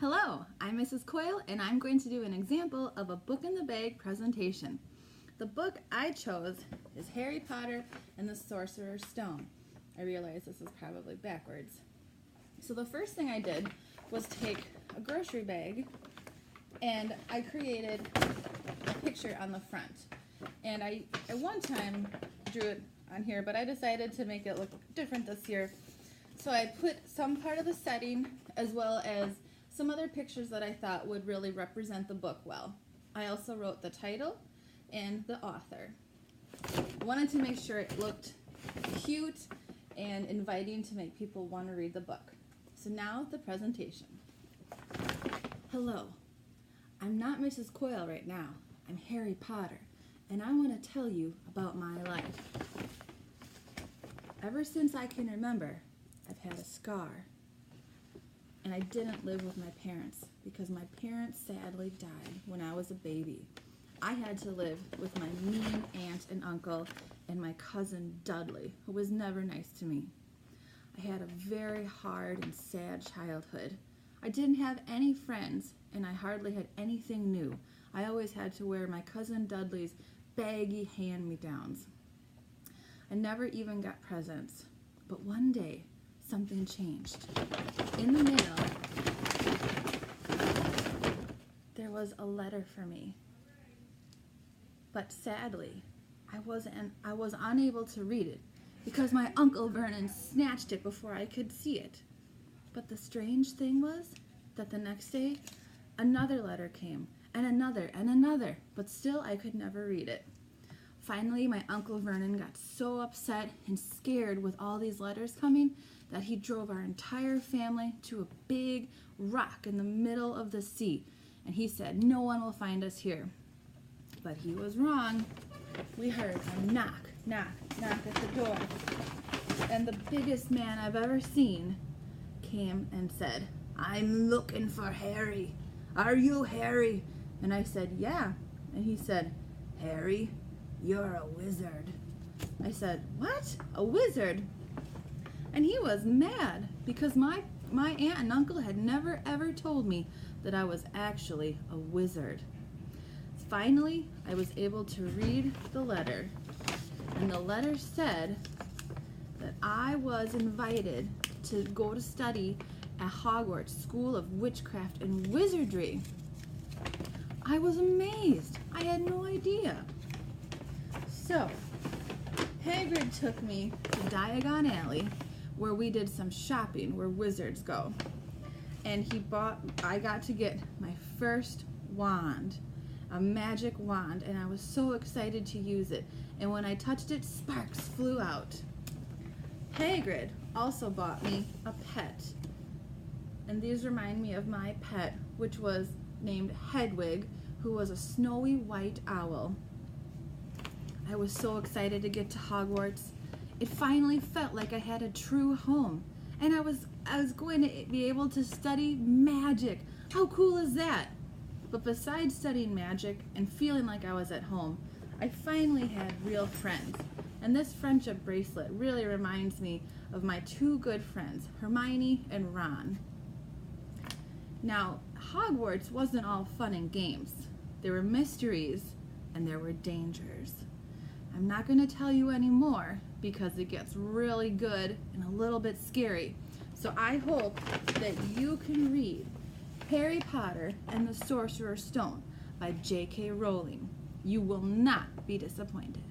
Hello, I'm Mrs. Coyle, and I'm going to do an example of a book in the bag presentation. The book I chose is Harry Potter and the Sorcerer's Stone. I realize this is probably backwards. So the first thing I did was take a grocery bag and I created a picture on the front. And I at one time drew it on here, but I decided to make it look different this year. So I put some part of the setting as well as some other pictures that I thought would really represent the book well. I also wrote the title and the author. I wanted to make sure it looked cute and inviting to make people want to read the book. So now the presentation. Hello, I'm not Mrs. Coyle right now. I'm Harry Potter, and I want to tell you about my life. Ever since I can remember, I've had a scar. And I didn't live with my parents because my parents sadly died when I was a baby. I had to live with my mean aunt and uncle and my cousin Dudley, who was never nice to me. I had a very hard and sad childhood. I didn't have any friends, and I hardly had anything new. I always had to wear my cousin Dudley's baggy hand-me-downs. I never even got presents. But one day, something changed. In the mail, there was a letter for me. But sadly, I was unable to read it because my Uncle Vernon snatched it before I could see it. But the strange thing was that the next day, another letter came, and another, but still I could never read it. Finally, my Uncle Vernon got so upset and scared with all these letters coming that he drove our entire family to a big rock in the middle of the sea. And he said, no one will find us here. But he was wrong. We heard a knock, knock, knock at the door. And the biggest man I've ever seen came and said, I'm looking for Harry. Are you Harry? And I said, yeah. And he said, Harry, you're a wizard. I said, what? A wizard? And he was mad because my aunt and uncle had never ever told me that I was actually a wizard. Finally, I was able to read the letter. And the letter said that I was invited to go to study at Hogwarts School of Witchcraft and Wizardry. I was amazed. I had no idea. So, Hagrid took me to Diagon Alley, where we did some shopping, where wizards go. And I got to get my first wand, a magic wand, and I was so excited to use it. And when I touched it, sparks flew out. Hagrid also bought me a pet. And these remind me of my pet, which was named Hedwig, who was a snowy white owl. I was so excited to get to Hogwarts. It finally felt like I had a true home. And I was going to be able to study magic. How cool is that? But besides studying magic and feeling like I was at home, I finally had real friends. And this friendship bracelet really reminds me of my two good friends, Hermione and Ron. Now, Hogwarts wasn't all fun and games. There were mysteries and there were dangers. I'm not going to tell you any more because it gets really good and a little bit scary. So I hope that you can read Harry Potter and the Sorcerer's Stone by J.K. Rowling. You will not be disappointed.